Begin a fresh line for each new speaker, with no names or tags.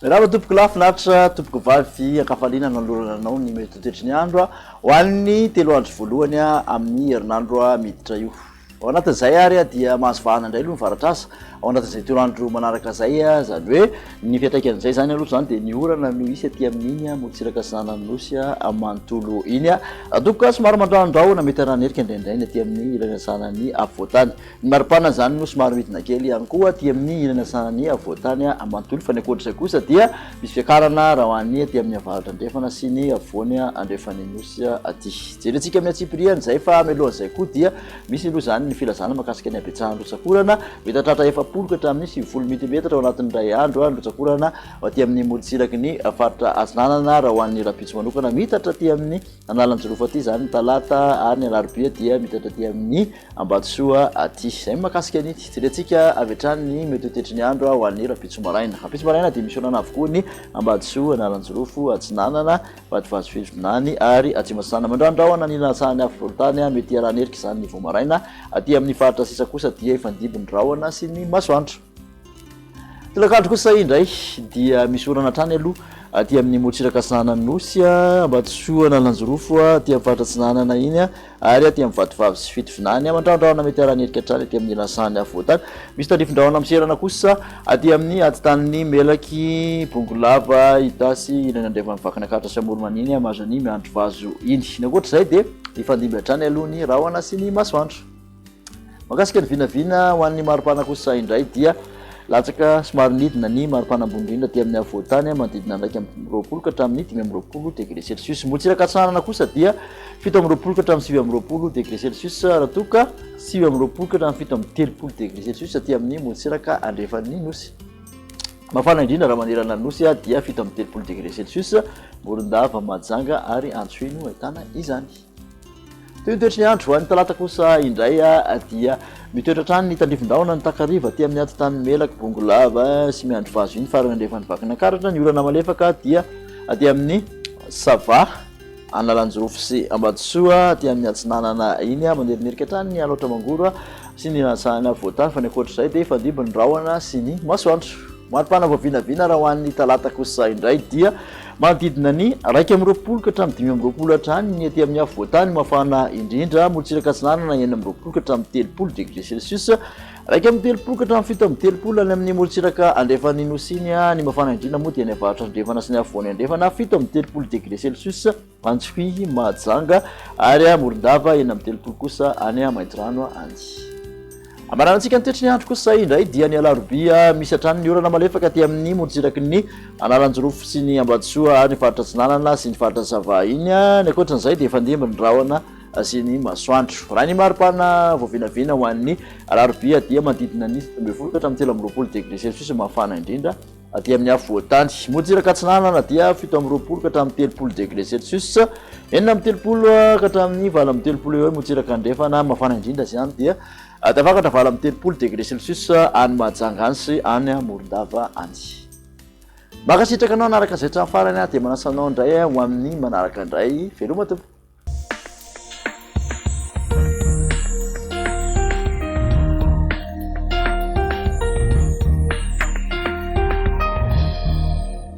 Raha tompoko lafinaritra tompoko vavy akafaliana nanolorananao ny mety toetry ny andro ho an'ny 3 andro voalohany amin'ny herinandro miditra io. Ao anatin'izay ary dia mahazo vahana indray aloha mivaratra asa. Ao anatin'izay 3 andro manaraka izay zany hoe ny fiantraikan'izay zany aloha zany dia ny orana no isy aty amin'iny motsiraka sananynosy manontolo iny atoko somary mandraondraona mety aranerika indraindray ny aty amin'ny ilana sanany avoatany. Ny maripana zany no somary midina kely ihany koa aty amin'ny ilana sanany avoatany manontolo fa ny ankoatr'izay kosa dia misy fiakarana raha ho an'ny aty amin'ny avaratra andrefana sy ny avoany andrefany nosy aty. Jerentsika amin'ny atsipiriany izay fa mialohan'izay koa dia misy aloha zany ny filazana makasika ny abetsahan-drotsakorana mety hatratra 70 ka hatramin'ny 90 milimetatra ao anatin'ny iray andro androtsakorana aty amin'ny molotsiraky ny faritra Atsinanana raha ho an'ny rapitso manokana mitatra aty amin'ny analanjorofo aty zany talata ary ny alarobia dia mitatra aty amin'ny Ambatsoa aty. Izay makasika ny jerentsika avy hatrany ny mety toetry ny andro ho an'ny rapitso maraina. Rapitso maraina dia misy onana avokoa ny Ambatsoa, analanjorofo, Atsinanana, Vatovazofinany ary Atsimasinana mandraondraona ny lasany avolotany mety aranerika zany ny vomaraina aty amin'ny faritra sisa kosa dia ifandimby ny rahona sy ny masoandro. Tilakandro kosa indray dia misy orana hatrany aloha aty amin'ny motsiraka sananynosy Ambatsoa, analanjorofo aty amin'ny faritra Atsinanana iny ary aty amin'ny Vatovavy sy Fitovinany mandraondraona mety aranerika hatrany aty amin'ny lasany avoatany. Misy tandrifindraona miserana kosa aty amin'ny atitan'ny Melaky, Bongolava, Itasy, ilany andrefany vakana karatra sy Amoromaniny Mazany miandro vazo iny. Ny ankoatr'izay dia ifandimby hatrany aloha ny rahona sy ny masoandro. Makasika ny vinavina ho an'ny maripana kosa indray dia latsaka somary nidina ny maripana ambony indrindra aty amin'ny avoatany manodidina 220 ka hatramin'ny 520 degré celsius. Motsiraka Atsinanana kosa dia 720 ka hatramin'ny 720 degré celsius raha toka 720 ka hatramin'ny 730 degré celsius aty amin'ny motsiraka andrefan'ny nosy. Mafana indrindra raha manerana ny nosy dia 730 degré celsius Morondava, Mahajanga ary Antsohino ahitana izany. Toetry ny andro ho an'ny talata kosa indray dia mitoetra hatrany ny tandrifin-drahona ny takariva aty amin'ny atitan'ny Melaky, Bongolava sy miandro vazo iny farany andrefany vakana karatra. Ny orana malefaka dia aty amin'ny Sava, Analanjorofo sy Ambatsoa aty amin'ny Atsinanana iny manerinerika hatrany ny aloatra mangoro sy ny lasany avoatany fa ny ankoatr'izay dia ifandimby ny rahona sy ny masoandro. Maripana voavinavina raha ho an'ny talata kosa indray dia manodidina ny 220 ka hatramin'ny 520 hatrany ny aty amin'ny avoatany mafana indrindra motsiraka Atsinanana 920 ka hatramin'ny 30 degré celsius 230 ka hatramin'ny 730 any amin'ny motsiraka andrefany nosy iny ny mafana indrindra moa dia ny avaratra andrefana sy ny avoany andrefana 730 degré celsius Antsohy, Mahajanga ary Morondava 930 kosa any Maintirano any. Amaranantsika ny toetry ny andro kosa indray dia ny alarobia misy hatrany ny orana malefaka aty amin'ny motsiraky ny Analanjorofo sy ny Ambatsoa ary ny faritra Atsinanana sy ny faritra Sava iny. Ny ankoatran'izay dia ifandimby ny rahona sy ny masoandro. Raha ny maripana voavinavina ho an'ny alarobia dia manodidina ny 70 ka hatramin'ny 320 degré celsius mafana indrindra aty amin'ny avoatany. Motsiraka Atsinanana dia 720 ka hatramin'ny 30 degré celsius 930 ka hatramin'ny 930 eo motsiraka andrefana mafana indrindra izany dia tafakatra 30 degré celsius any Mahajanga any sy any Morondava any. Makasitraka anao anaraka izay hatramin'ny farany dia manasanao indray ho amin'ny manaraka indray. Veloma tompo.